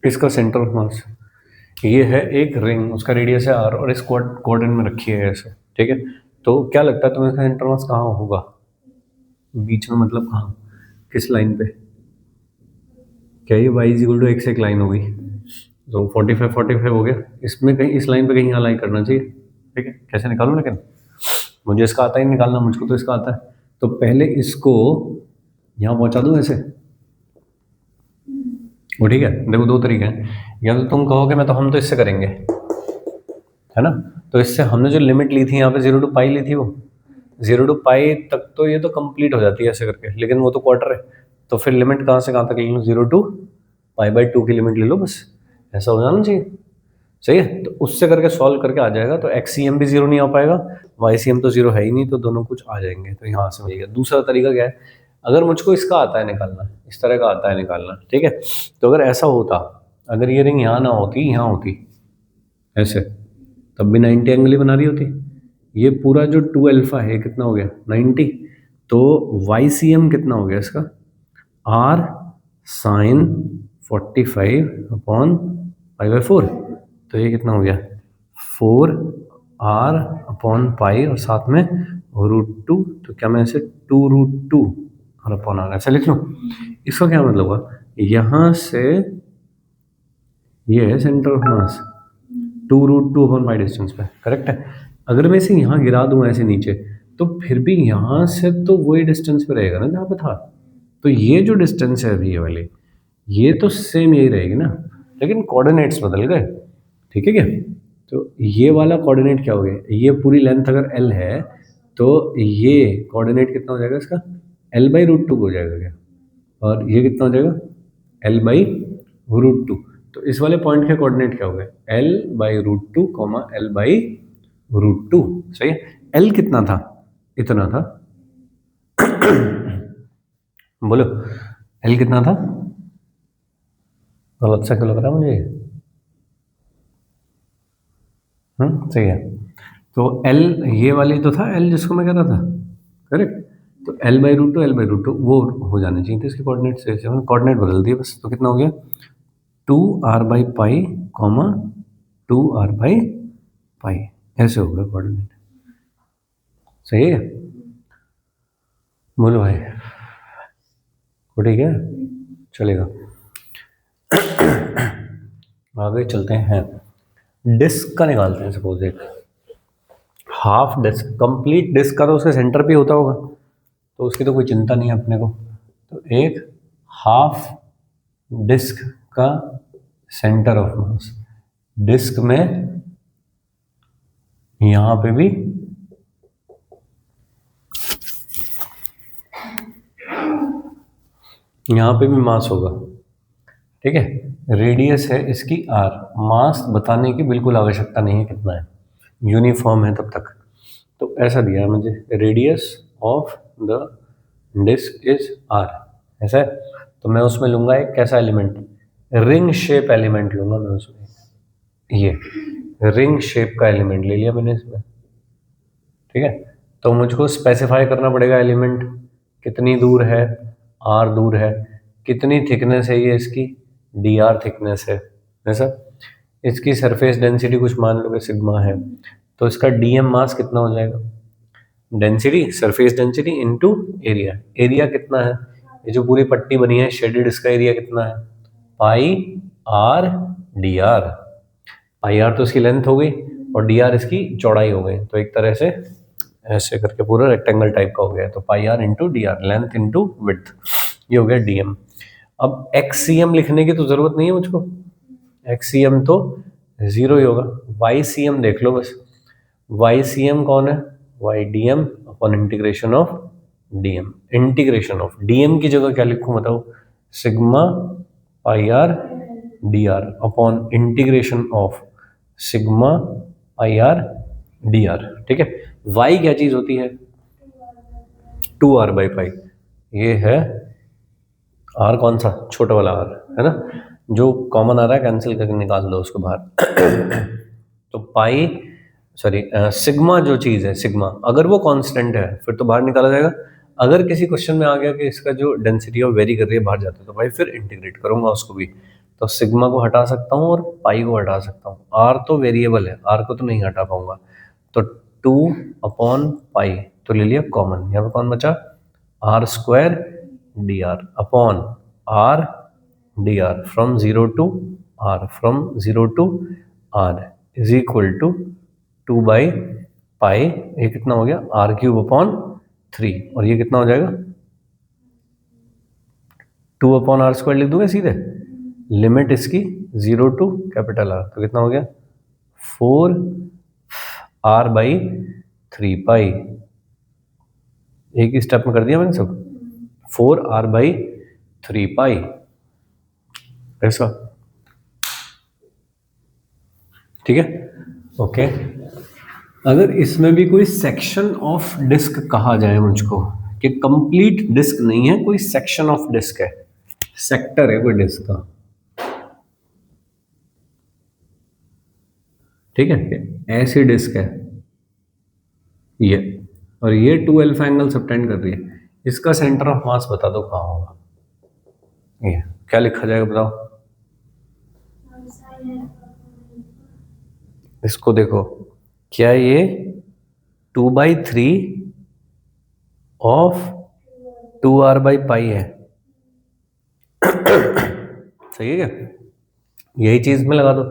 इसका centre of मास, ये है एक रिंग, उसका रेडियस है r और इस कोऑर्डिनेट में रखी है ऐसे, ठीक है। तो क्या लगता है तुम्हें इसका सेंटर मास कहाँ होगा? बीच में मतलब कहाँ, किस लाइन पे? क्या ये y is equal to x एक लाइन होगी, तो 45 हो गया, इसमें कहीं इस लाइन पे कहीं यहाँ लाइन करना चाहिए, ठीक है। कैसे निकालूं, लेकिन मुझे इसका आता ही नहीं निकालना, मुझको तो इसका आता है। तो पहले इसको यहाँ पहुंचा दूं ऐसे, वो ठीक है। देखो दो तरीके हैं, या तो तुम कहोगे मैं तो हम तो इससे करेंगे, है ना। तो इससे हमने जो लिमिट ली थी यहाँ पे 0 to पाई ली थी, वो 0 to पाई तक तो ये तो कंप्लीट हो जाती है ऐसे करके, लेकिन वो तो क्वार्टर है, तो फिर लिमिट कहाँ से कहाँ तक ले लो, 0 to पाई/2 की लिमिट ले लो बस, ऐसा हो जाना चाहिए। सही है, तो उससे करके सॉल्व करके आ जाएगा। तो XCM भी 0 नहीं आ पाएगा, YCM तो 0 है ही नहीं, तो दोनों कुछ आ जाएंगे, तो यहाँ से मिल गया। दूसरा तरीका क्या है, अगर मुझको इसका आता है निकालना, इस तरह का आता है निकालना, ठीक है, तो अगर ऐसा होता, अगर ये रिंग यहाँ ना होती, यहाँ होती ऐसे, तब भी 90 एंगल ही बना रही होती। ये पूरा जो 2 अल्फा है कितना हो गया 90, तो YCM कितना हो गया इसका, R sin 45 अपॉन पाई/4, तो ये कितना हो गया 4R अपॉन पाई और साथ में √2, तो क्या मैं इसे 2√2 और अपॉन R ऐसा लिख लूँ। इसका क्या मतलब हुआ, यहाँ से ये है centre of mass 2√2 upon pi distance पे, करेक्ट है। अगर मैं इसे यहाँ गिरा दूँ ऐसे नीचे, तो फिर भी यहाँ से तो वही डिस्टेंस पे रहेगा ना जहाँ पे था, तो ये जो डिस्टेंस है अभी ये वाली, ये तो सेम यही रहेगी ना, लेकिन कोऑर्डिनेट्स बदल गए, ठीक है क्या। तो ये वाला कोऑर्डिनेट क्या हो गया, ये पूरी लेंथ अगर L है, तो ये कोऑर्डिनेट कितना हो जाएगा इसका, L/√2 हो जाएगा क्या, और ये कितना हो जाएगा L/√2। तो इस वाले पॉइंट के कोऑर्डिनेट क्या हो गए, L/√2, L/√2, सही है। L कितना था, इतना था बोलो L कितना था, गलत सा क्यों लग रहा है मुझे, सही है। तो L ये वाली तो था L जिसको मैं कह रहा था, करेक्ट। तो L/√2 वो हो जाने चाहिए थे इसके कोऑर्डिनेट से, कोऑर्डिनेट बदल दिए बस, तो कितना हो गया 2R/पाई, 2R/पाई, ऐसे होगा कोऑर्डिनेट, सही है। बोलो भाई, वो ठीक है, चलेगा। आगे चलते हैं, डिस्क का निकालते हैं। सपोज एक हाफ डिस्क, कंप्लीट डिस्क का तो उसके सेंटर पे होता होगा, तो उसकी तो कोई चिंता नहीं है अपने को। तो एक हाफ डिस्क का सेंटर ऑफ मास, डिस्क में यहां पे भी मास होगा, ठीक है। रेडियस है इसकी R, मास बताने की बिल्कुल आवश्यकता नहीं है कितना है, यूनिफॉर्म है तब तक। तो ऐसा दिया है मुझे, radius of the disc is R, ऐसा है। तो मैं उसमें लूंगा एक कैसा एलिमेंट, रिंग शेप एलिमेंट लूंगा मैं उसमें, ये रिंग शेप का एलिमेंट ले लिया मैंने इसमें, ठीक है। तो मुझको स्पेसिफाई करना पड़ेगा एलिमेंट कितनी दूर है, R दूर है, कितनी थिकनेस है ये इसकी, dr थिकनेस है, ऐसा। इसकी सरफेस डेंसिटी कुछ मान लो कि सिग्मा है, तो इसका dm मास कितना हो जाएगा, density, surface density into area, area कितना है, ये जो पूरी पट्टी बनी है शेडेड, इसका एरिया कितना है, πr/dr, πr तो इसकी लेंथ हो गई और dr इसकी चौड़ाई हो गई, तो एक तरह से ऐसे करके पूरा रेक्टेंगल टाइप का हो गया। तो πr into dr, length into width, ये हो गया dm। अब XCM लिखने की तो जरूरत नहीं है मुझको, XCM तो 0 ही होगा। YCM देख लो बस, YCM कौन है, YDM upon integration of DM, integration of DM की जगह क्या लिखूं बताओ, sigma πr/dr upon integration of sigma πr/dr, ठीक है। Y क्या चीज होती है, 2R/पाई, ये है R, कौन सा, छोटा वाला R है ना, जो कॉमन आ रहा है कैंसिल करके निकाल दो उसको बाहर तो पाई, सॉरी सिग्मा जो चीज़ है, सिग्मा अगर वो कांस्टेंट है फिर तो बाहर निकाला जाएगा। अगर किसी क्वेश्चन में आ गया कि इसका जो डेंसिटी है वो वेरी कर रही है, बाहर जाता है, तो भाई फिर इंटीग्रेट करूंगा उसको भी। तो सिग्मा को हटा सकता हूँ और पाई को हटा सकता हूँ। आर तो वेरिएबल है, आर को तो नहीं हटा पाऊंगा, तो 2/पाई तो ले लिया कॉमन। यहाँ पे कौन बचा, R square D R upon R D R from 0 to R, from 0 to R is equal to 2/पाई, ये कितना हो गया r³ अपॉन 3, और ये कितना हो जाएगा 2/r² लिख दूंगा सीधे, लिमिट इसकी 0 टू कैपिटल आर, तो कितना हो गया 4r/3 पाई, एक ही स्टेप में कर दिया मैंने सब, 4r/3 पाई ऐसा, ठीक है ओके। अगर इसमें भी कोई सेक्शन ऑफ डिस्क कहा जाए मुझको, कि कंप्लीट डिस्क नहीं है, कोई सेक्शन ऑफ डिस्क है, सेक्टर है कोई डिस्क का, ठीक है, ऐसी डिस्क है ये, और ये 2 अल्फा एंगल सबटेंड कर रही है, इसका सेंटर ऑफ मास बता दो कहाँ होगा, ये क्या लिखा जाएगा बताओ। इसको देखो, क्या ये 2/3 ऑफ 2r/पाई है सही है क्या, यही चीज में लगा दो,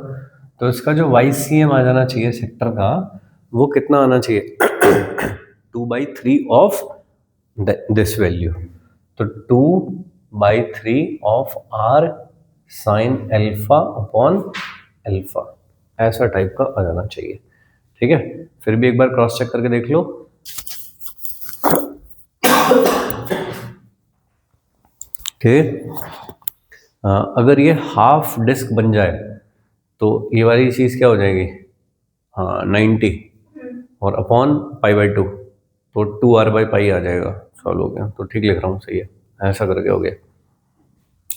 तो इसका जो YCM आ जाना चाहिए सेक्टर का, वो कितना आना चाहिए 2/3 ऑफ दिस वैल्यू, तो 2/3 of r sine alpha upon alpha, ऐसा टाइप का आ जाना चाहिए, ठीक है। फिर भी एक बार क्रॉस चेक करके देख लो, अगर ये हाफ डिस्क बन जाए तो ये वाली चीज क्या हो जाएगी, हाँ 90, और अपॉन π/2, तो 2r/पाई आ जाएगा, सॉल्व हो गया, तो ठीक लिख रहा हूँ, सही है, ऐसा करके हो गया,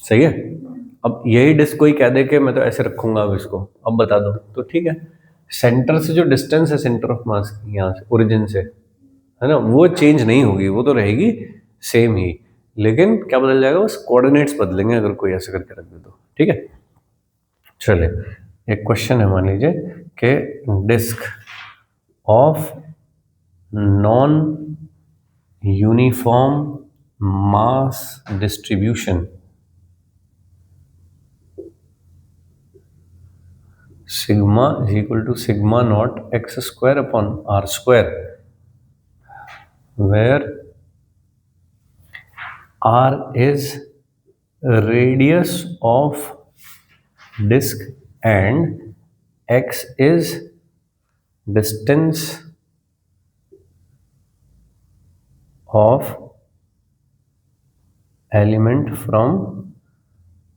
सही है। अब यही डिस्क कोई कह दे कि मैं तो ऐसे रखूंगा अब इसको, अब बता दो, तो ठीक है, सेंटर से जो डिस्टेंस है सेंटर ऑफ मास की, यहाँ से ओरिजिन से, है ना, वो चेंज नहीं होगी, वो तो रहेगी सेम ही, लेकिन क्या बदल जाएगा, बस कोऑर्डिनेट्स बदलेंगे, अगर कोई ऐसे करके रख दे तो, ठीक है। चलिए एक क्वेश्चन है, मान लीजिए कि disc of non uniform mass distribution sigma is equal to sigma naught x² upon r², where r is radius of disk and x is distance of element from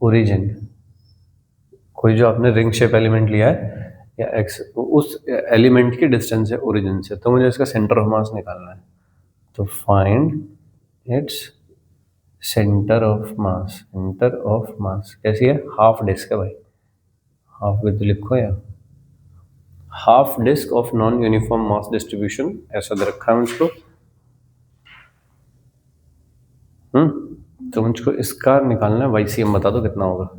origin, कोई जो आपने रिंग शेप एलिमेंट लिया है या x, उस element की distance है origin से, तो मुझे इसका सेंटर ऑफ मास निकालना है, तो find its centre of mass, centre of मास कैसी है, हाफ डिस्क है भाई, हाफ भी तो लिखो या, half disc of non uniform mass distribution ऐसा दे रखा है मुझको, तो मुझको इसका निकालना है YCM, बता दो कितना होगा।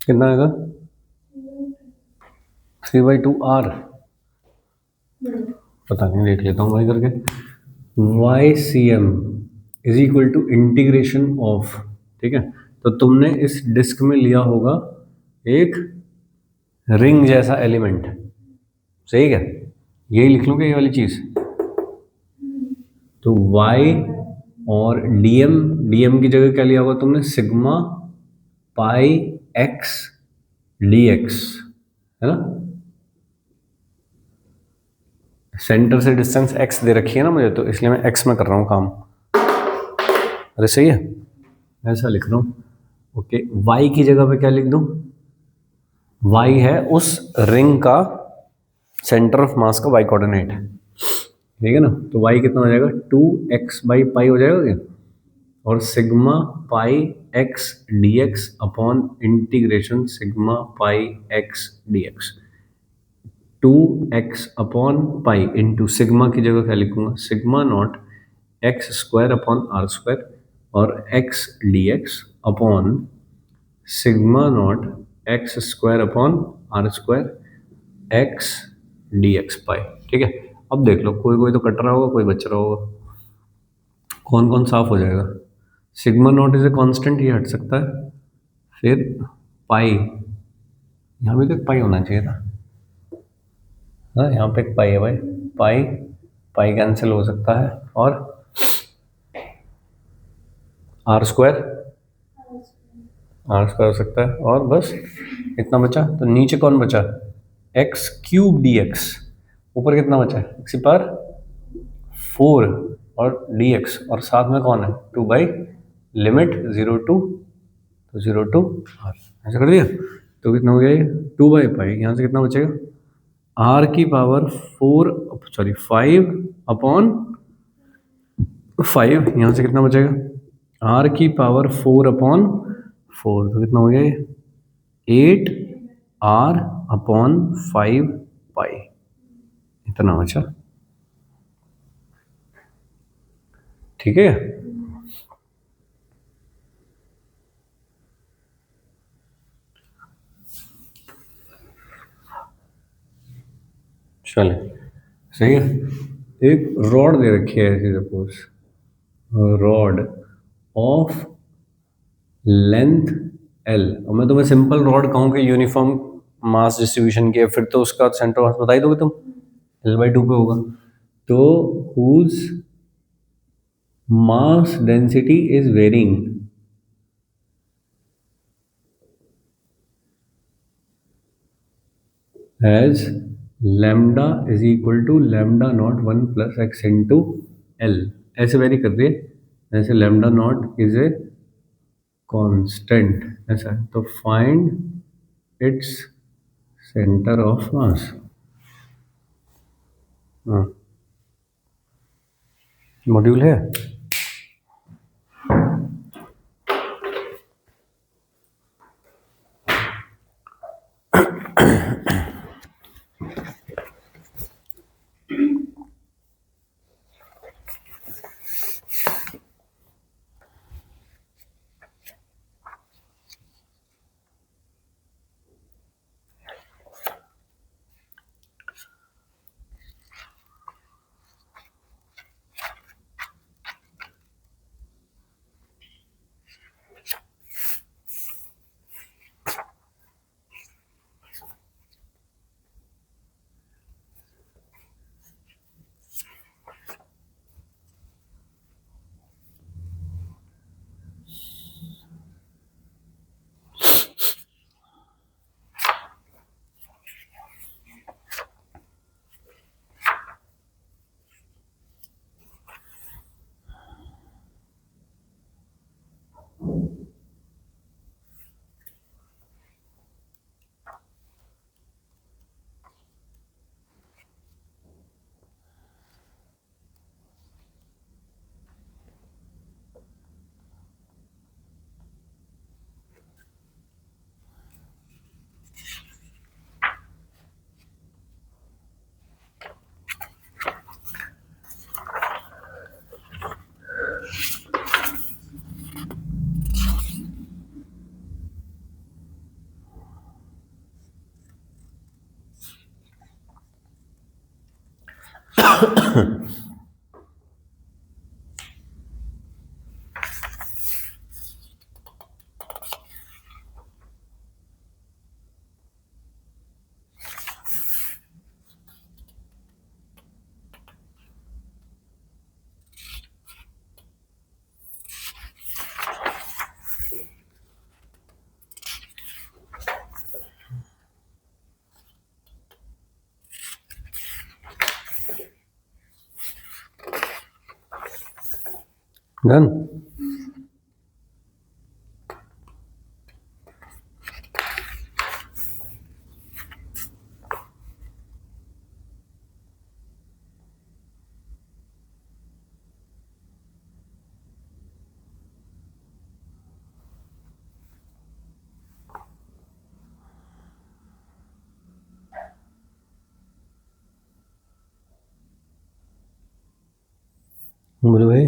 कितना आएगा 3/2r, पता नहीं, देख लेता हूँ भाई करके। YCM is equal to integration of, ठीक है, तो तुमने इस डिस्क में लिया होगा एक रिंग जैसा एलिमेंट, सही है, यही लिख लूंगा ये वाली चीज। तो y और dm की जगह क्या लिया होगा तुमने, सिग्मा पाई x dx, है ना। सेंटर से डिस्टेंस x दे रखी है ना मुझे, तो इसलिए मैं x में कर रहा हूँ काम। अरे सही है, ऐसा लिख रहा हूँ। ओके, y की जगह पे क्या लिख दूँ, y है उस रिंग का सेंटर ऑफ मास का y कोऑर्डिनेट, ठीक है ना। तो y कितना हो जाएगा 2x/पाई हो जाएगा क्या, और sigma pi X D X upon integration sigma pi X D X, 2x upon pi into sigma की जगह क्या लिखूंगा, sigma naught X square upon R square, और X D X upon sigma naught X square upon R square X D X pi, ठीक है। अब देख लो, कोई कोई तो कट रहा होगा, कोई बच रहा होगा, कौन कौन साफ हो जाएगा। Sigma not is a constant, ये हट सकता है, फिर पाई, यहाँ भी तो एक पाई होना चाहिए था, हाँ यहाँ पे एक पाई है भाई, पाई पाई कैंसिल हो सकता है, और आर स्क्वायर हो सकता है, और बस इतना बचा। तो नीचे कौन बचा, एक्स क्यूब डी एक्स, ऊपर कितना बचा है एक्स पर 4 और डी एक्स, और साथ में कौन है 2/लिमिट 0 टू, तो 0 टू आर, ऐसा कर दिया। तो कितना हो गया ये 2/पाई, यहाँ से कितना बचेगा आर की पावर 4 सॉरी 5/5, यहाँ से कितना बचेगा आर की पावर 4/4, तो कितना हो गया ये 8r/5 पाई, इतना बचा, ठीक है। चले, सही है। एक रॉड दे रखी है ऐसी, suppose rod of length L, और मैं तुम्हें सिंपल रॉड कहूँ कि यूनिफॉर्म मास डिस्ट्रीब्यूशन की है, फिर तो उसका सेंटर मास बता ही दोगे तुम, L/2 पे होगा। तो whose mass density is varying as lambda is equal to lambda naught 1 + x into L, ऐसे वेरी कर रही है, जैसे लैम्डा नॉट इज ए कांस्टेंट, ऐसा है। तो find its centre of mass, module है। डन। बोलो भाई।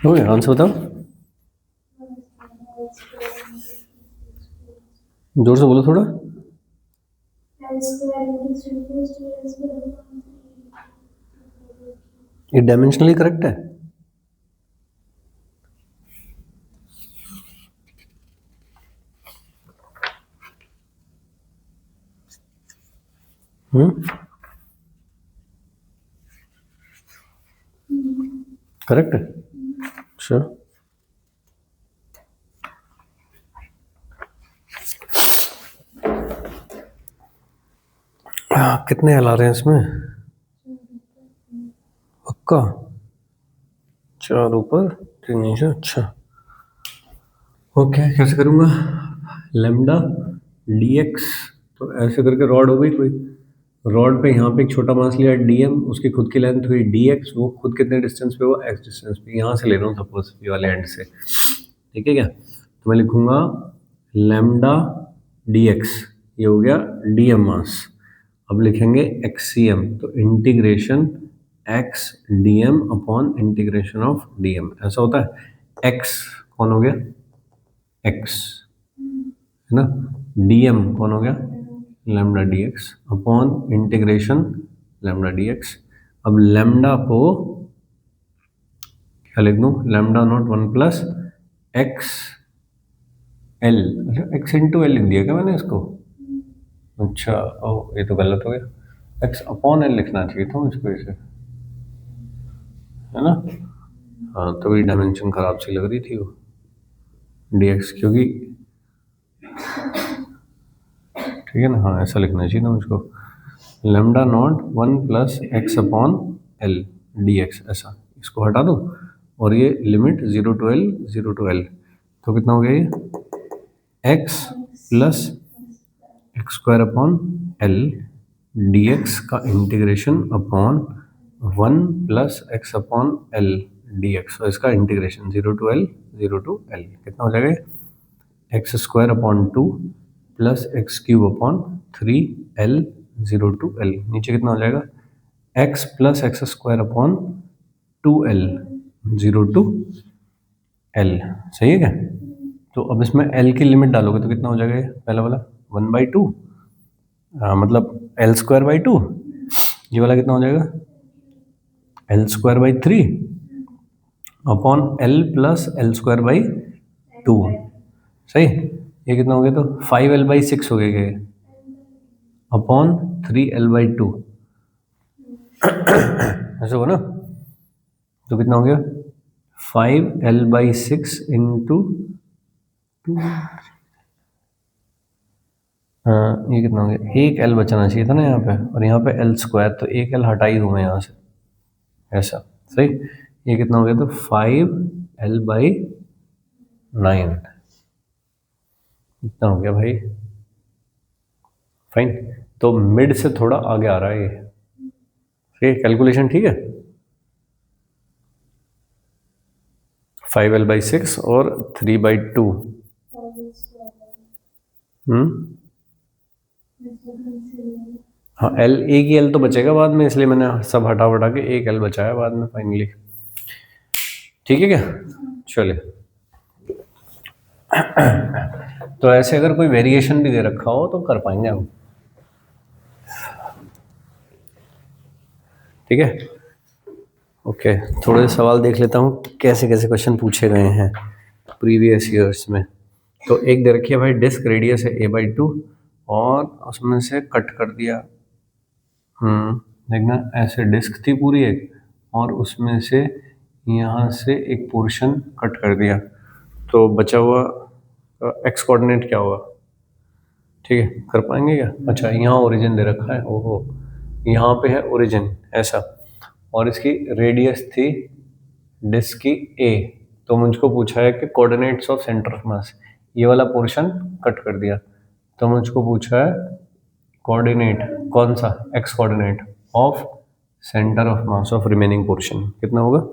हो गया आंसर बताओ, जोर से बोलो थोड़ा। ये डायमेंशनली करेक्ट है? करेक्ट है? श्योर? कितने एल आ रहे हैं इसमें? पक्का? 4 ऊपर 3 नीचे। अच्छा ओके, कैसे करूँगा? लेमडा dx, तो ऐसे करके रॉड हो गई कोई, रॉड पे यहाँ पे एक छोटा मास लिया dm, उसकी खुद की लेंथ हुई dx, वो खुद कितने डिस्टेंस पे हुआ? x डिस्टेंस पे। यहाँ से ले रहा हूँ सपोज ये वाले एंड से, ठीक है क्या? तो मैं लिखूँगा लेमडा dx, ये हो गया dm मास। अब लिखेंगे xcm, तो integration x dm upon integration of dm, ऐसा होता है। x कौन हो गया? x है ना, dm कौन हो गया? Lambda dx upon integration lambda dx। अब लैम्डा को क्या लिख दूं? Lambda naught 1 plus x L. अच्छा, एक्स इंटू एल लिख दिया क्या मैंने इसको? अच्छा, ओ ये तो गलत हो गया, एक्स अपॉन एल लिखना चाहिए था मुझको इसे, है ना? हाँ, तभी डायमेंशन खराब सी लग रही थी वो dx, क्योंकि ठीक है ना, हाँ ऐसा लिखना चाहिए था मुझको, lambda naught 1 plus x upon L dx, ऐसा। इसको हटा दो और ये limit 0 to L, 0 to L, तो कितना हो गया ये? x plus x square upon L dx का integration upon 1 plus x upon L dx, और इसका integration 0 to L, 0 to L, कितना हो जाएगा? X square upon 2 plus x cube upon 3 L, 0 to L, नीचे कितना हो जाएगा? X plus x square upon 2 L, 0 to L, सही है क्या? तो अब इसमें एल की लिमिट डालोगे तो कितना हो जाएगा? ये पहला वाला 1/2, मतलब एल स्क्वायर बाई 2, ये वाला कितना हो जाएगा? L square by 3 upon L plus L square by 2, सही। ये कितना हो गया? तो 5l/6 हो गया ये, अपॉन 3l/2, ऐसा हो ना? तो कितना हो गया? 5l/6 इंटू 2, हाँ ये कितना हो गया, एक एल बचाना चाहिए था ना यहाँ पे, और यहाँ पे एल स्क्वायर, तो एक एल हटा ही दूँ मैं यहाँ से, ऐसा सही। ये कितना हो गया, तो 5l/9 इतना हो गया भाई। फाइन। तो मिड से थोड़ा आगे आ रहा है ये, ठीक, कैलकुलेशन ठीक है। 5l/6 और 3/2। हाँ एल, एक ही एल तो बचेगा बाद में, इसलिए मैंने सब हटा वटा के एक एल बचाया बाद में फाइनली। ठीक है क्या, चलिए। तो ऐसे अगर कोई वेरिएशन भी दे रखा हो तो कर पाएंगे हम, ठीक है। ओके, थोड़े से सवाल देख लेता हूँ कैसे कैसे क्वेश्चन पूछे गए हैं प्रीवियस ईयर्स में। तो एक दे रखी है भाई, डिस्क रेडियस है a/2 और उसमें से कट कर दिया। देखना, ऐसे डिस्क थी पूरी एक, और उसमें से यहाँ से एक पोर्शन कट कर दिया, तो बचा हुआ एक्स कोऑर्डिनेट क्या होगा। ठीक है, कर पाएंगे क्या। अच्छा यहाँ ओरिजिन दे रखा है, ओहो, यहाँ पे है ओरिजिन ऐसा, और इसकी रेडियस थी डिस्क की ए, तो मुझको पूछा है कि कोऑर्डिनेट्स ऑफ सेंटर ऑफ मास, ये वाला पोर्शन कट कर दिया, तो मुझको पूछा है कोऑर्डिनेट कौन सा, x coordinate of centre of mass of remaining portion कितना होगा।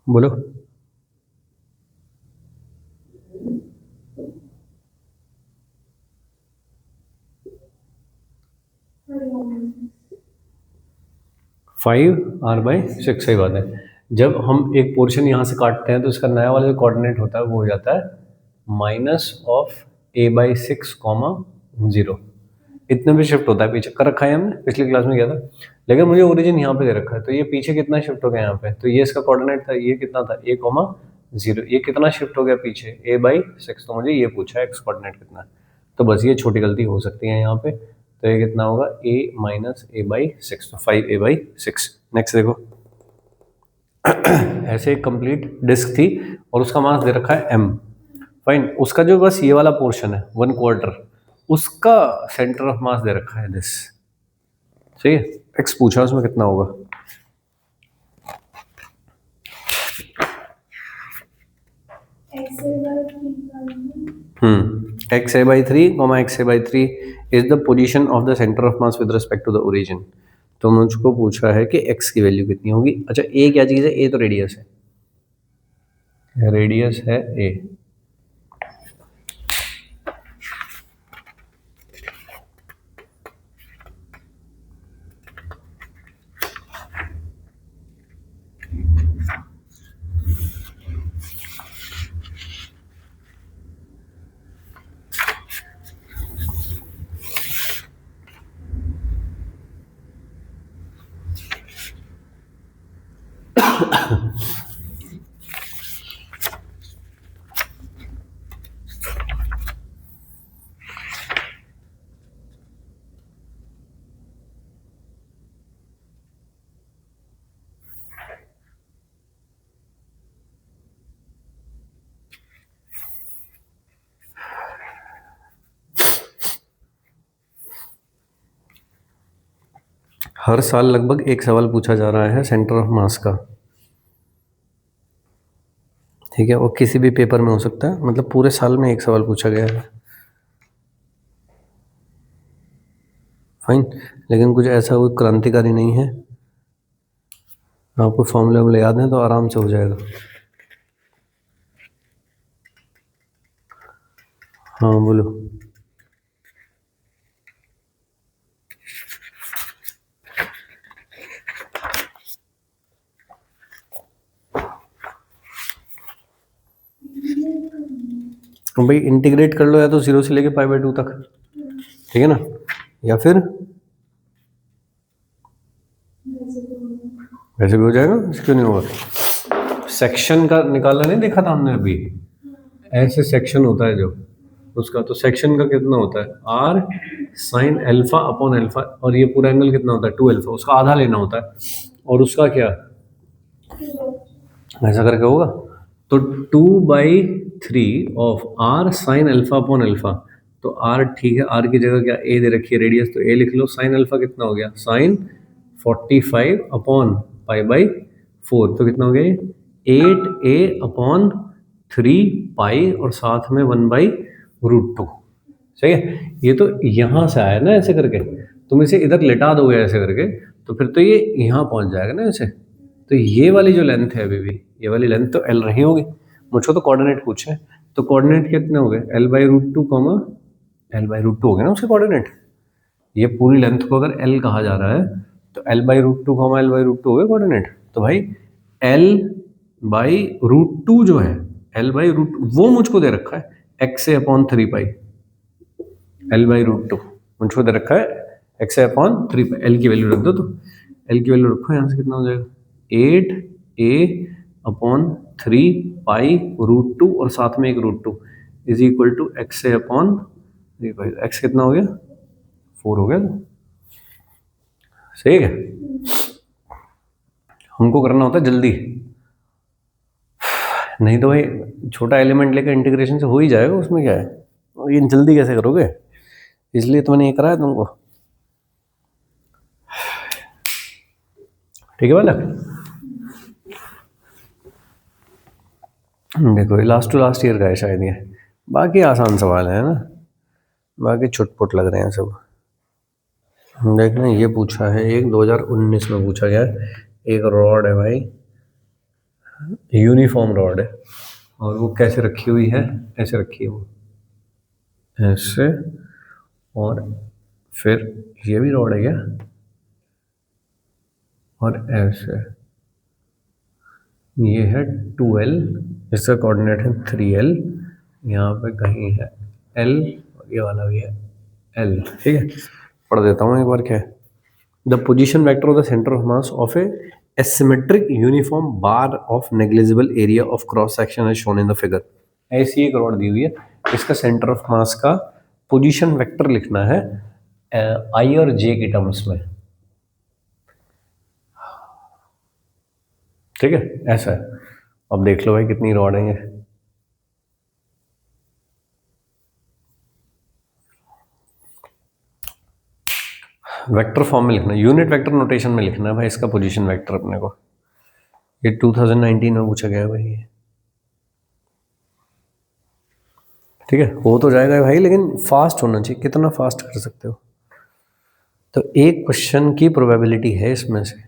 बोलो। फाइव आर बाई सिक्स, सही बात है। जब हम एक पोर्शन यहाँ से काटते हैं तो इसका नया वाला जो कोऑर्डिनेट होता है वो हो जाता है -a/6, 0। इतने पे शिफ्ट होता है, पीछे कर रखा है हमने, पिछली क्लास में किया था। लेकिन मुझे ओरिजिन यहाँ पे दे रखा है, तो ये पीछे कितना शिफ्ट हो गया यहाँ पे, तो ये इसका कोऑर्डिनेट था, ये कितना था a, 0, ये कितना शिफ्ट हो गया पीछे a/6, तो मुझे ये पूछा है एक्स कोऑर्डिनेट कितना है। तो बस ये छोटी गलती हो सकती है यहाँ पे, तो ये कितना होगा a-a/6, तो 5a/6। नेक्स्ट देखो, ऐसे एक कंप्लीट डिस्क थी और उसका मास दे रखा है m। फाइन, उसका जो बस ये वाला पोर्शन है 1/4, उसका सेंटर ऑफ मास दे रखा है दिस, सही है। एक्स पूछा उसमें कितना होगा। xa/3, xa/3 is the position of the centre of mass with respect to the origin. तो मुझको पूछा है कि x की वैल्यू कितनी होगी। अच्छा a क्या चीज़ है, a तो रेडियस है, रेडियस है a। हर साल लगभग एक सवाल पूछा जा रहा है सेंटर ऑफ मास का, ठीक है, वो किसी भी पेपर में हो सकता है, मतलब पूरे साल में एक सवाल पूछा गया है। फाइन, लेकिन कुछ ऐसा कोई क्रांतिकारी नहीं है, आपको फॉर्मूले वॉर्मूले याद हैं तो आराम से हो जाएगा। हाँ बोलो। तो भाई इंटीग्रेट कर लो, या तो 0 से लेके π/2 तक, ठीक है ना, या फिर वैसे भी हो जाएगा, क्यों नहीं होगा। सेक्शन का निकालना नहीं देखा था हमने अभी, ऐसे सेक्शन होता है जो उसका, तो सेक्शन का कितना होता है r sin alpha upon alpha, और ये पूरा एंगल कितना होता है 2α, उसका आधा लेना होता है, और उसका क्या ऐसा करके होगा। तो 2/3 of r sin alpha upon alpha, तो r ठीक है, r की जगह क्या a दे रखी है रेडियस, तो a लिख लो। sin अल्फा कितना हो गया, sin 45 अपॉन π/4, तो कितना हो गया 8a अपॉन 3 और साथ में 1/√2। सही है, ये तो यहाँ से आया ना ऐसे करके, तुम इसे इधर लेटा दोगे ऐसे करके, तो फिर तो ये यहाँ पहुँच जाएगा ना ऐसे। तो ये वाली जो लेंथ है अभी भी, ये वाली लेंथ तो एल रही होगी। मुझको तो कोऑर्डिनेट पूछे, तो कोऑर्डिनेट कितने हो गए l/√2, l/√2 हो गया ना उसके कोऑर्डिनेट। ये पूरी लेंथ को अगर l कहा जा रहा है, तो l/√2, l/√2 हो गए कोऑर्डिनेट। तो भाई l/√2 जो है, l/√2 वो मुझको दे रखा है x/3π, l/√2 मुझको दे रखा है x/3π। l की वैल्यू रख दो, तो l की वैल्यू रखो, यहाँ से कितना हो जाएगा 8a/3π√2 और साथ में एक √2 is equal to x/3π। x कितना हो गया 4 हो गया, सही है। हमको करना होता है जल्दी, नहीं तो भाई छोटा एलिमेंट लेकर इंटीग्रेशन से हो ही जाएगा, उसमें क्या है, और ये जल्दी कैसे करोगे, इसलिए तो मैंने ये कराया तुमको, ठीक है बालक। देखो ये लास्ट टू लास्ट ईयर का है शायद ये, बाकी आसान सवाल है ना, बाकी छुटपुट लग रहे हैं सब। देखना ये पूछा है एक 2019 में पूछा गया है, एक रॉड है भाई, यूनिफॉर्म रॉड है, और वो कैसे रखी हुई है, ऐसे रखी है वो ऐसे, और फिर ये भी रॉड है क्या, और ऐसे, ये है 2l, इसका कोऑर्डिनेट है 3l, यहाँ पे कहीं है l, और ये वाला भी है l, ठीक है। पढ़ देता हूँ एक बार क्या है। The position vector of the centre of mass of a asymmetric uniform bar of negligible area of cross section as shown in the figure. ऐसी एक रॉड दी हुई है, इसका सेंटर ऑफ मास का पोजीशन वेक्टर लिखना है आई और जे की टर्म्स में, ठीक है, ऐसा है। अब देख लो भाई कितनी रॉड है ये, वेक्टर फॉर्म में लिखना, यूनिट वेक्टर नोटेशन में लिखना है भाई इसका पोजीशन वेक्टर अपने को। ये 2019 में पूछा गया है भाई ये, ठीक है, हो तो जाएगा भाई, लेकिन फास्ट होना चाहिए, कितना फास्ट कर सकते हो। तो एक क्वेश्चन की प्रोबेबिलिटी है इसमें से,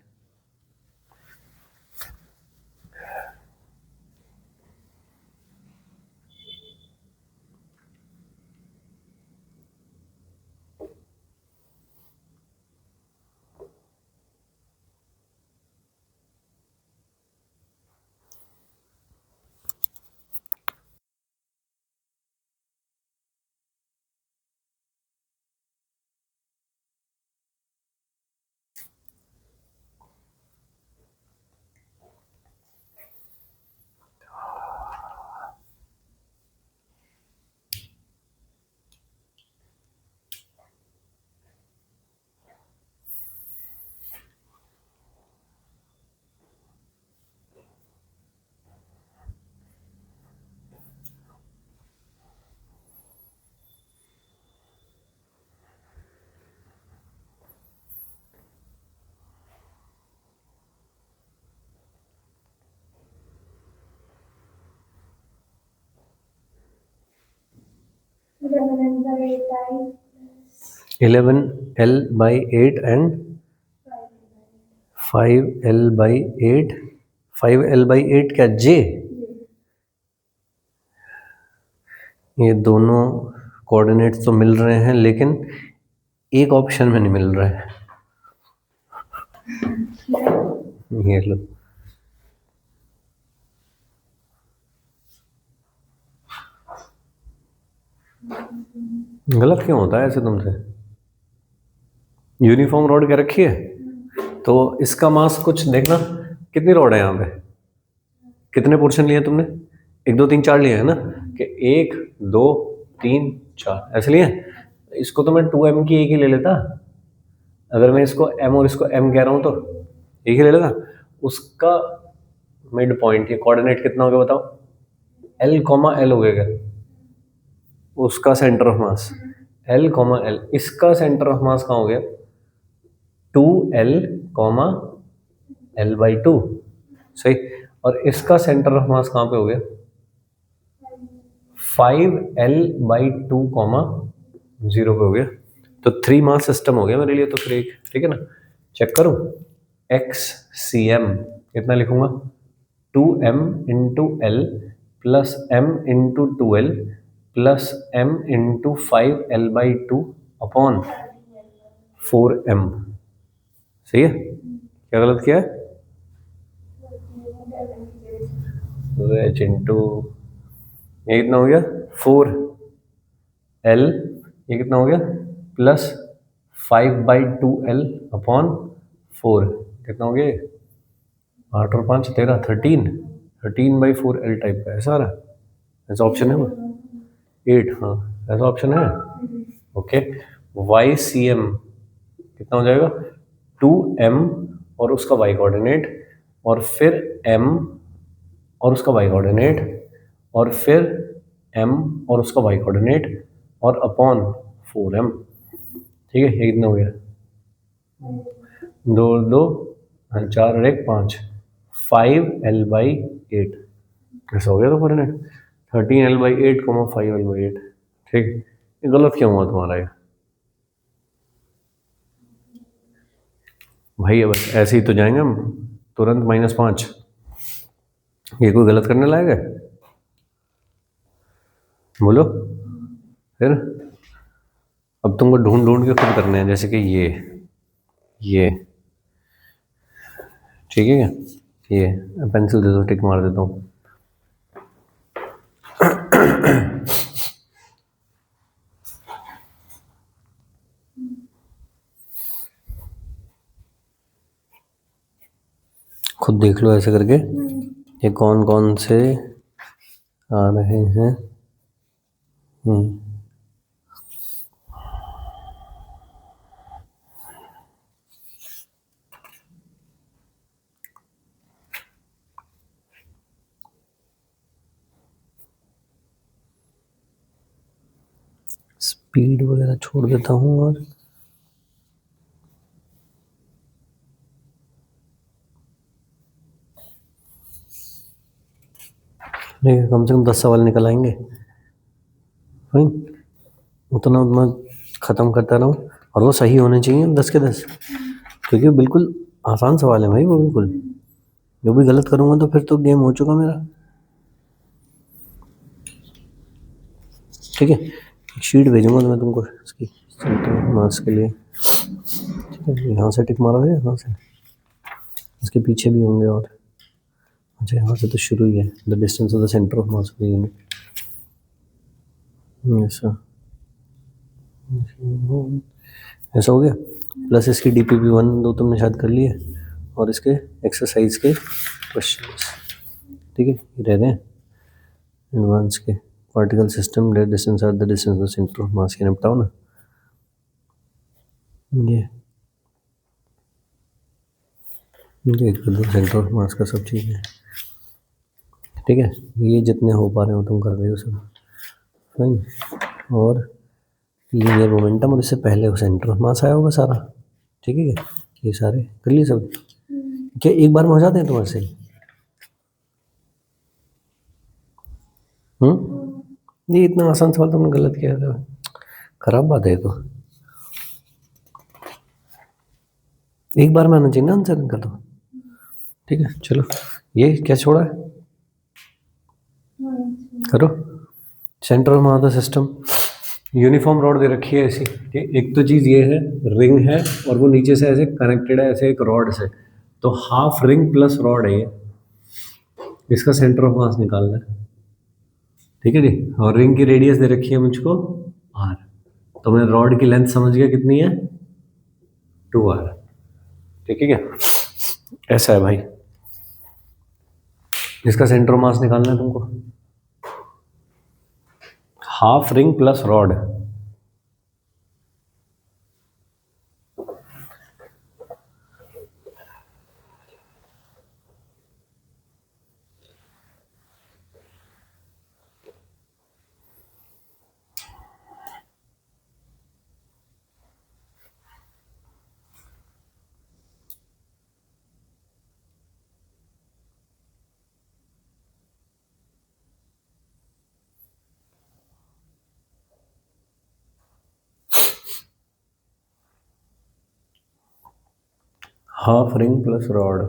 eleven L by eight and 5l/8, 5l/8 क्या जे, ये दोनों कोऑर्डिनेट्स तो मिल रहे हैं, लेकिन एक ऑप्शन में नहीं मिल रहा है, ये लो, गलत क्यों होता है ऐसे तुमसे? यूनिफॉर्म रॉड क्या रखी है, तो इसका मास कुछ देखना, कितनी रॉड है यहाँ पे, कितने पोर्शन लिए तुमने? 1 2 3 4 लिए है ना, कि 1 2 3 4 ऐसे लिए। इसको तो मैं 2m की एक ही ले लेता, अगर मैं इसको m और इसको m कह रहा हूँ तो एक ही ले लेता। उसका मिड पॉइंट, ये कोऑर्डिनेट कितना हो गया बताओ? l कॉमा l हो गया क्या? उसका centre of mass l comma l, इसका सेंटर ऑफ मास कहाँ हो गया? 2l कॉमा l/2, सही। और इसका सेंटर ऑफ मास कहाँ पे हो गया? 5l/2 कॉमा 0 पे हो गया। तो 3 मास सिस्टम हो गया मेरे लिए तो फिर एक, ठीक है ना। चेक करूं, XCM कितना लिखूंगा? 2m into L plus m into 2l plus m into 5l/2 upon 4m। सही है? क्या गलत किया है? h इंटू, ये कितना हो गया? 4l, ये कितना हो गया? प्लस 5/2l अपॉन 4, कितना हो गया? 8 और 5 13, 13/4l टाइप का ऐसा आ रहा है, ऐसा ऑप्शन है वो 8, हाँ ऐसा ऑप्शन है। ओके, YCM कितना हो जाएगा? 2m और उसका y कोऑर्डिनेट, और फिर m और उसका y कोऑर्डिनेट, और फिर m और उसका y कोऑर्डिनेट, और अपॉन 4m। ठीक है, ये कितना हो गया? 2 2 4 और 1 5, 5l/8 ऐसा हो गया तो कोऑर्डिनेट 13l/8 5l/8। ठीक, ये गलत क्यों हुआ तुम्हारा ये भाई? बस ऐसे ही तो जाएंगे हम तुरंत -5, ये कोई गलत करने लायक है? बोलो फिर। अब तुमको ढूंढ ढूंढ के खुद करने हैं, जैसे कि ये ठीक है क्या? ये पेंसिल दे दो, टिक मार देता हूँ। खुद देख लो ऐसे करके, ये कौन कौन से आ रहे हैं। स्पीड वगैरह छोड़ देता हूँ, और नहीं, कम से कम 10 सवाल निकल आएंगे। उतना उतना ख़त्म करता रहूँ, और वो सही होने चाहिए 10 के 10, क्योंकि बिल्कुल आसान सवाल है भाई वो, बिल्कुल। जो भी गलत करूँगा तो फिर तो गेम हो चुका मेरा। ठीक है, एक शीट भेजूंगा तो मैं तुमको इसकी सेंटर मार्क्स के लिए। ठीक है, यहाँ से टिक मारा है, यहाँ से इसके पीछे भी होंगे, और अच्छा यहाँ से तो शुरू ही है। The distance of the centre of mass of the unit, ऐसा हो गया। प्लस इसकी DPP 1 2 तुमने शायद कर लिए, और इसके एक्सरसाइज के क्वेश्चंस, ठीक है, ये रह रहे हैं एडवांस के। Particle system, that distance are the distance of centre of mass, के निपटाओ ना ये कर दो, सेंटर ऑफ मास का सब चीज़ है। ठीक है, ये जितने हो पा रहे हो तुम कर रहे हो सब फाइन। और लीनियर मोमेंटम, और इससे पहले सेंटर ऑफ मास आया होगा सारा। ठीक है क्या? ये सारे कर लिए सब? क्या एक बार में हो जाते हैं तुम्हारे से? ये इतना आसान सवाल तुमने गलत किया था, खराब बात है तो। एक बार में आना चाहिए ना आंसर इनका तो। ठीक है, चलो ये क्या छोड़ा है, करो। Centre of mass system, uniform rod दे रखी है ऐसी। एक तो चीज़ ये है, रिंग है और वो नीचे से ऐसे कनेक्टेड है ऐसे एक रॉड से, तो हाफ रिंग प्लस रॉड है ये। इसका सेंटर ऑफ मास निकालना है। ठीक है जी। और रिंग की रेडियस दे रखी है मुझको r, तो मैं रॉड की लेंथ समझ गया कितनी है 2r। ठीक है क्या, ऐसा है भाई। इसका सेंटर मास निकालना है तुमको, half ring plus rod. Half ring plus rod,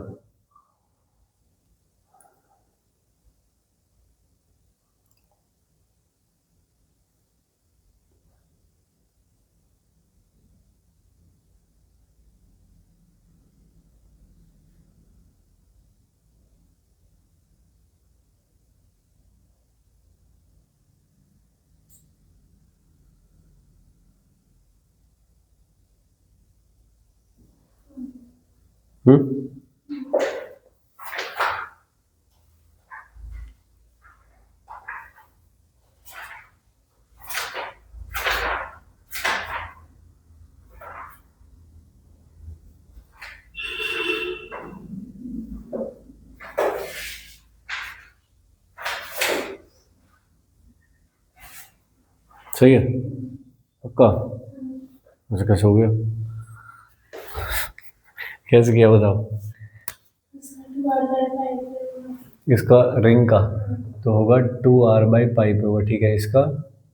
सही है पक्का। ऐसे कैसे हो गया, कैसे किया बताओ। इसका रिंग का तो होगा 2r बाई पाई पे होगा, ठीक है। इसका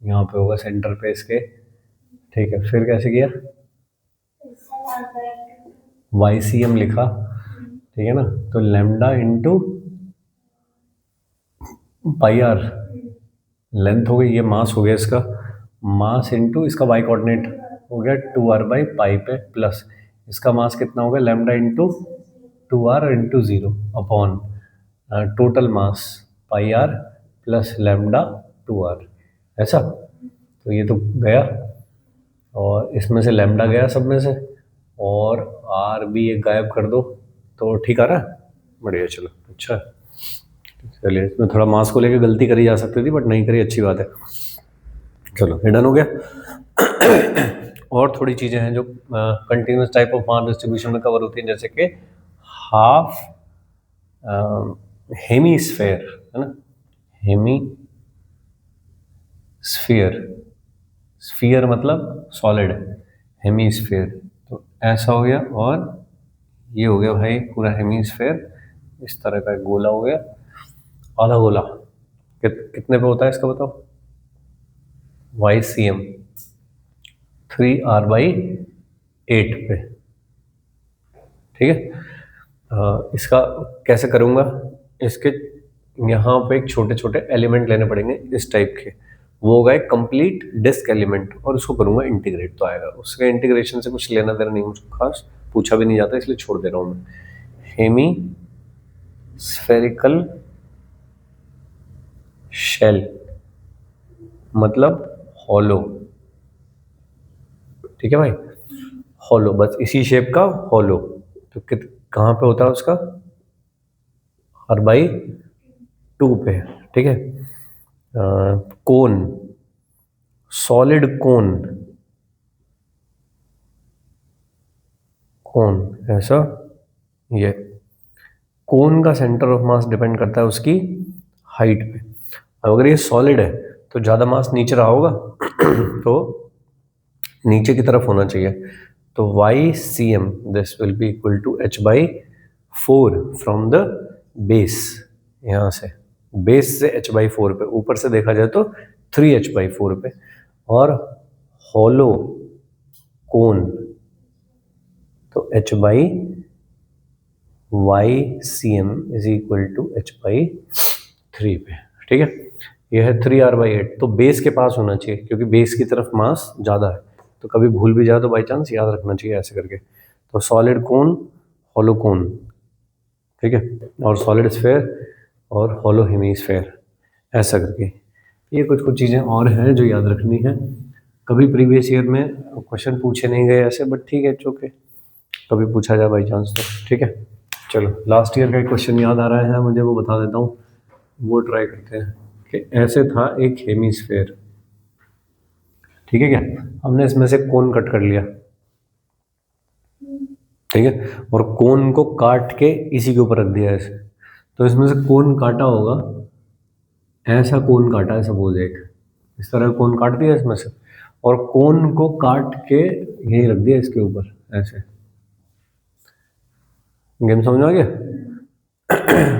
यहाँ पे होगा सेंटर पे इसके, ठीक है। फिर कैसे किया, YCM लिखा, ठीक है ना। तो lambda into pi R length हो गई, ये मास हो गया इसका, मास इंटू इसका वाई कोऑर्डिनेट हो गया 2r बाई पाई पे, प्लस इसका मास कितना होगा lambda into 2r into 0 upon total mass pi R plus lambda 2r, ऐसा। तो ये तो गया, और इसमें से लैम्डा गया सब में से, और आर भी एक गायब कर दो, तो ठीक आ रहा है, बढ़िया। चलो अच्छा है। चलिए, इसमें थोड़ा मास को लेकर गलती करी जा सकती थी, बट नहीं करी, अच्छी बात है। चलो ये डन हो गया। और थोड़ी चीज़ें हैं जो continuous type of mass distribution में कवर होती हैं, जैसे कि हाफ हेमीस्फेयर, है ना, हेमी स्फीयर, स्फीयर मतलब सॉलिड, हेमीस्फेयर, तो ऐसा हो गया। और ये हो गया भाई पूरा हेमीस्फेयर, इस तरह का एक गोला हो गया, आधा गोला। कितने पे होता है इसका बताओ, YCM 3r/8 पे, ठीक है। इसका कैसे करूँगा, इसके यहाँ पे एक छोटे छोटे एलिमेंट लेने पड़ेंगे इस टाइप के, वो होगा एक कंप्लीट डिस्क एलिमेंट, और उसको करूँगा इंटीग्रेट, तो आएगा। उसके इंटीग्रेशन से कुछ लेना देना नहीं मुझको खास, पूछा भी नहीं जाता, इसलिए छोड़ दे रहा हूँ मैं। हेमी स्फेरिकल शेल मतलब हॉलो, ठीक है भाई, हॉलो, बस इसी शेप का हॉलो। तो कहाँ पे होता है उसका, r/2 पे, ठीक है। कोन, सॉलिड कोन, कोन ऐसा, ये कोन का सेंटर ऑफ मास डिपेंड करता है उसकी हाइट पे। अब अगर ये सॉलिड है तो ज़्यादा मास नीचे रहा होगा, तो नीचे की तरफ होना चाहिए। तो YCM this will be equal to h/4 from the base, यहाँ से बेस से h/4 पे, ऊपर से देखा जाए तो 3h/4 पे, और हॉलो कोन तो h/YCM is equal to h/3 पे, ठीक है। यह है 3r/8, तो बेस के पास होना चाहिए, क्योंकि बेस की तरफ मास ज़्यादा है, तो कभी भूल भी जाए तो बाई चांस याद रखना चाहिए ऐसे करके। तो सॉलिड कोन, हॉलो कोन, ठीक है, और सॉलिड स्फेयर और हॉलो हेमीस्फेयर, ऐसा करके। ये कुछ कुछ चीज़ें और हैं जो याद रखनी है। कभी प्रीवियस ईयर में क्वेश्चन पूछे नहीं गए ऐसे, बट ठीक है, चूँकि कभी पूछा जाए बाई चांस तो ठीक है। चलो लास्ट ईयर का एक क्वेश्चन याद आ रहा है मुझे, वो बता देता हूँ, वो ट्राई करते हैं कि ऐसे था एक हेमीस्फेयर, ठीक है क्या, हमने इसमें से कोन कट कर लिया, ठीक है, और कोन को काट के इसी के ऊपर रख दिया ऐसे, तो इसमें से कोन काटा होगा, ऐसा कोन काटा है सपोज, एक इस तरह कोन काट दिया इसमें से, और कोन को काट के यही रख दिया इसके ऊपर ऐसे। गेम समझ में आ गया?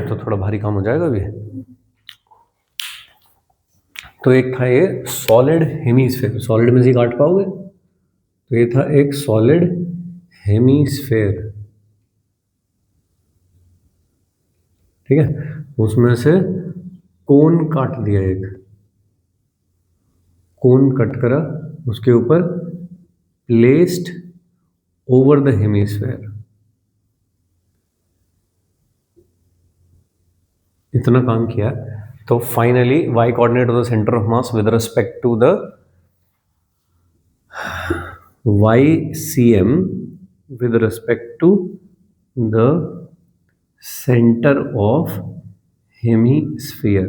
तो थोड़ा भारी काम हो जाएगा अभी। तो एक था ये सॉलिड हेमीस्फेयर, सॉलिड में से काट पाओगे, तो ये था एक सॉलिड हेमीस्फेयर, ठीक है, उसमें से कोन काट दिया, एक कोन कट करा, उसके ऊपर प्लेस्ड ओवर द हेमीस्फेयर, इतना काम किया। तो finally y coordinate of the centre of mass with respect to the YCM with respect to the center of hemisphere,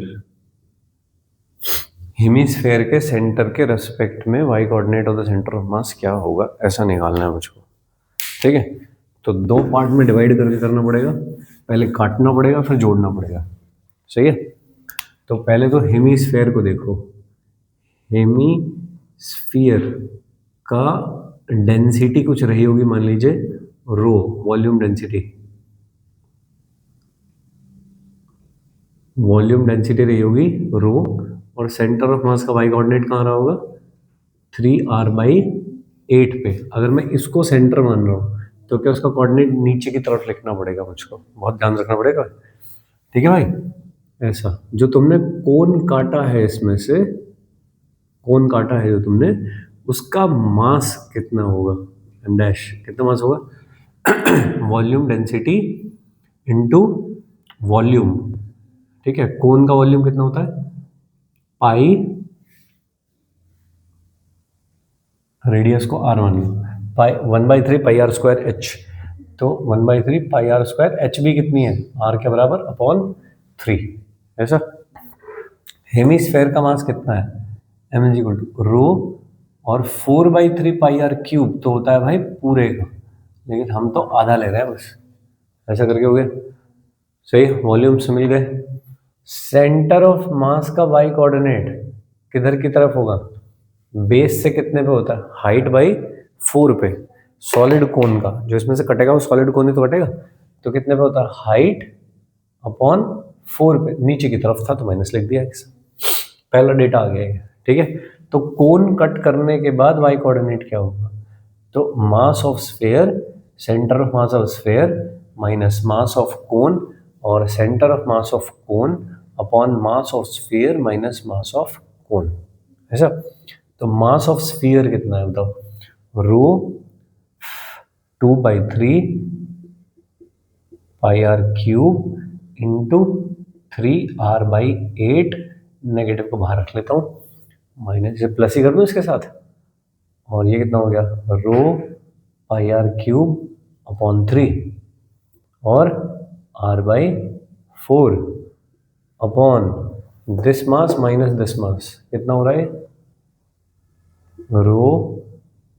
hemisphere के सेंटर के रेस्पेक्ट में y coordinate of the centre of mass क्या होगा, ऐसा निकालना है मुझको, ठीक है। तो दो पार्ट में डिवाइड करके करना पड़ेगा, पहले काटना पड़ेगा फिर जोड़ना पड़ेगा, सही है। तो पहले तो हेमीस्फीयर को देखो, हेमीस्फीयर का डेंसिटी कुछ रही होगी, मान लीजिए रो, वॉल्यूम डेंसिटी, वॉल्यूम डेंसिटी रही होगी रो, और सेंटर ऑफ मास का वाई कोऑर्डिनेट कहाँ रहा होगा, 3r/8 पे। अगर मैं इसको सेंटर मान रहा हूँ तो क्या उसका कोऑर्डिनेट नीचे की तरफ लिखना पड़ेगा मुझको, बहुत ध्यान रखना पड़ेगा, ठीक है भाई। ऐसा जो तुमने कोन काटा है, इसमें से कोन काटा है जो तुमने, उसका मास कितना होगा, डैश कितना मास होगा, वॉल्यूम डेंसिटी इनटू वॉल्यूम, ठीक है। कोन का वॉल्यूम कितना होता है, पाई, रेडियस को r मान लो, पाई 1/3 पाई r स्क्वायर h, तो 1/3 पाई r स्क्वायर h भी कितनी है, r के बराबर अपॉन 3, ऐसा। हेमीस्फेयर का मास कितना है, m इज इक्वल टू रो, और 4/3 पाई r क्यूब तो होता है भाई पूरे का, लेकिन हम तो आधा ले रहे हैं बस, ऐसा करके हो गया, सही। वॉल्यूम से मिल गए। सेंटर ऑफ मास का वाई कोऑर्डिनेट किधर की तरफ होगा, बेस से कितने पे होता है, हाइट बाई 4 पे, सॉलिड कोन का जो इसमें से कटेगा वो सॉलिड कोन ही तो कटेगा, तो कितने पे होता है, हाइट अपॉन 4 पे, नीचे की तरफ था तो माइनस लिख दिया, पहला डेटा आ गया, ठीक है। तो कोन कट करने के बाद वाई कोऑर्डिनेट क्या होगा, तो mass of sphere, centre of mass of sphere minus mass of cone, और centre of mass of cone upon mass of sphere minus mass of cone, ऐसा। तो मास ऑफ स्फीयर कितना है बताओ, rho 2/3 pi r cube into 3r/8, negative को बाहर रख लेता हूँ, माइनस से प्लस ही कर दूँ इसके साथ, और ये कितना हो गया, रो पाई r क्यूब अपॉन 3 और r/4 upon this mass minus this mass, कितना हो रहा है, रो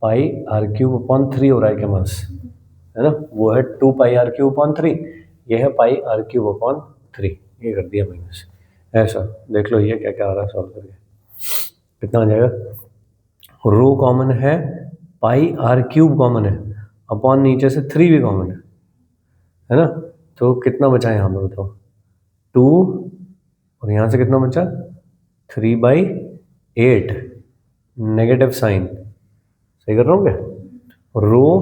पाई r क्यूब अपॉन 3 हो रहा है क्या मास, है ना, वो है 2 पाई r क्यूब अपॉन 3, ये है पाई r क्यूब अपॉन 3, ये कर दिया माइनस, ऐसा। देख लो ये क्या क्या आ रहा है सॉल्व करके, कितना आ जाएगा, रो कॉमन है, पाई r क्यूब कॉमन है, अपॉन नीचे से 3 भी कॉमन है ना, तो कितना बचा यहाँ पे बताओ, 2, और यहाँ से कितना बचा, 3/8, नेगेटिव साइन, सही कर रहा हूँ क्या, रो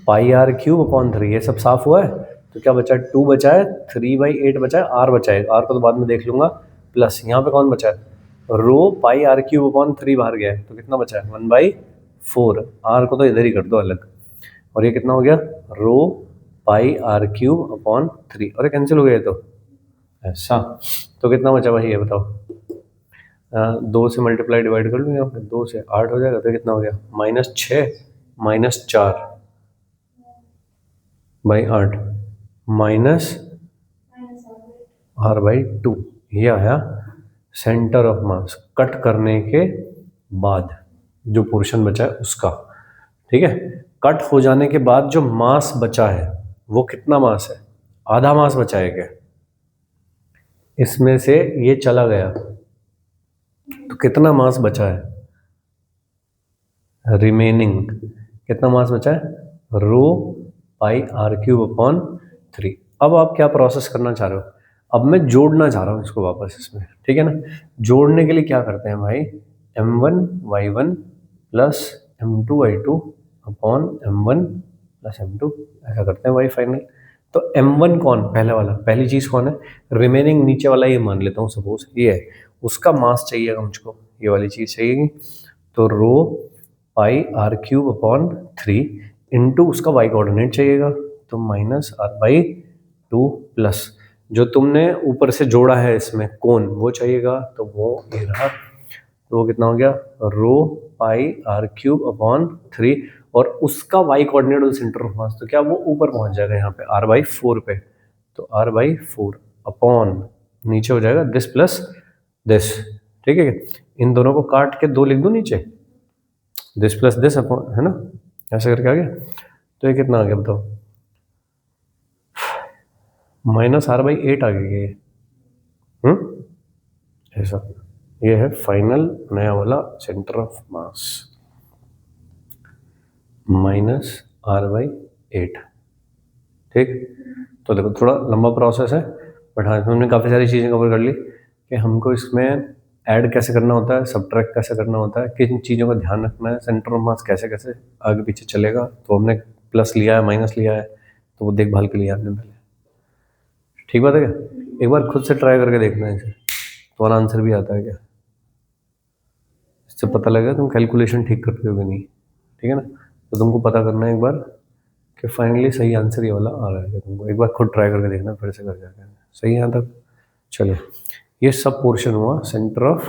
पाई r क्यूब अपॉन 3, ये सब साफ हुआ है, तो क्या बचा है, 2 बचा है, 3/8 बचा है, r बचा है, r को तो बाद में देख लूंगा, प्लस यहाँ पे कौन बचा है, रो पाई r क्यूब अपॉन 3 बाहर गया है, तो कितना बचा है, 1/4, r को तो इधर ही कर दो अलग, और ये कितना हो गया, रो पाई r क्यूब अपॉन 3, और ये कैंसिल हो गया, तो ऐसा। तो कितना बचा भाई ये बताओ, 2 से मल्टीप्लाई डिवाइड कर लूँगा, फिर 2 से 8 हो जाएगा, तो कितना हो गया -6 -4 बाई 8 माइनस r/2, ये आया सेंटर ऑफ मास कट करने के बाद जो पोर्शन बचा है उसका। ठीक है, कट हो जाने के बाद जो मास बचा है वो कितना मास है, आधा मास बचा है क्या, इसमें से ये चला गया तो कितना मास बचा है, रिमेनिंग कितना मास बचा है, रो पाई r³/3। अब आप क्या प्रोसेस करना चाह रहे हो, अब मैं जोड़ना चाह रहा हूँ इसको वापस इसमें, ठीक है ना। जोड़ने के लिए क्या करते हैं भाई, m1y1 plus m2y2 upon m1 plus m2 ऐसा करते हैं भाई फाइनल। तो m1 कौन, पहले वाला, पहली चीज़ कौन है, रिमेनिंग नीचे वाला ये मान लेता हूँ सपोज ये है, उसका मास चाहिएगा मुझको, ये वाली चीज़ चाहिएगी। तो रो पाई r³/3 इंटू उसका y कोऑर्डिनेट चाहिएगा, तो -r/2 प्लस जो तुमने ऊपर से जोड़ा है इसमें कोण वो चाहिएगा, तो वो ये रहा, तो वो कितना हो गया, रो पाई r³/3 और उसका y कोऑर्डिनेट और सेंटर ऑफ मास, तो क्या वो ऊपर पहुंच जाएगा यहाँ पे r/4 पे, तो r/4 अपॉन नीचे हो जाएगा दिस प्लस दिस। ठीक है, इन दोनों को काट के 2 लिख दो नीचे, दिस प्लस दिस अपॉन, है ना, ऐसे करके आ गया। तो ये कितना आ गया बताओ, -r/8 आ गया ये। ऐसा, ये है फाइनल नया वाला सेंटर ऑफ मास, -r/8। ठीक, तो देखो थोड़ा लंबा प्रोसेस है, बट हाँ हमने काफ़ी सारी चीज़ें कवर कर ली कि हमको इसमें ऐड कैसे करना होता है, सब्ट्रैक्ट कैसे करना होता है, किन चीज़ों का ध्यान रखना है, सेंटर ऑफ मास कैसे कैसे आगे पीछे चलेगा। तो हमने प्लस लिया है, माइनस लिया है, तो वो देखभाल के लिए आपने पहले। ठीक बात है क्या, एक बार खुद से ट्राई करके देखना है इसे, तुम्हारा आंसर भी आता है क्या, इससे पता लगेगा तुम कैलकुलेशन ठीक करते हो कि नहीं। ठीक है ना, तो तुमको पता करना है एक बार कि फाइनली सही आंसर ये वाला आ रहा है, तुमको एक बार खुद ट्राई करके देखना फिर से करके, सही यहाँ तक। चलो, ये सब पोर्शन हुआ सेंटर ऑफ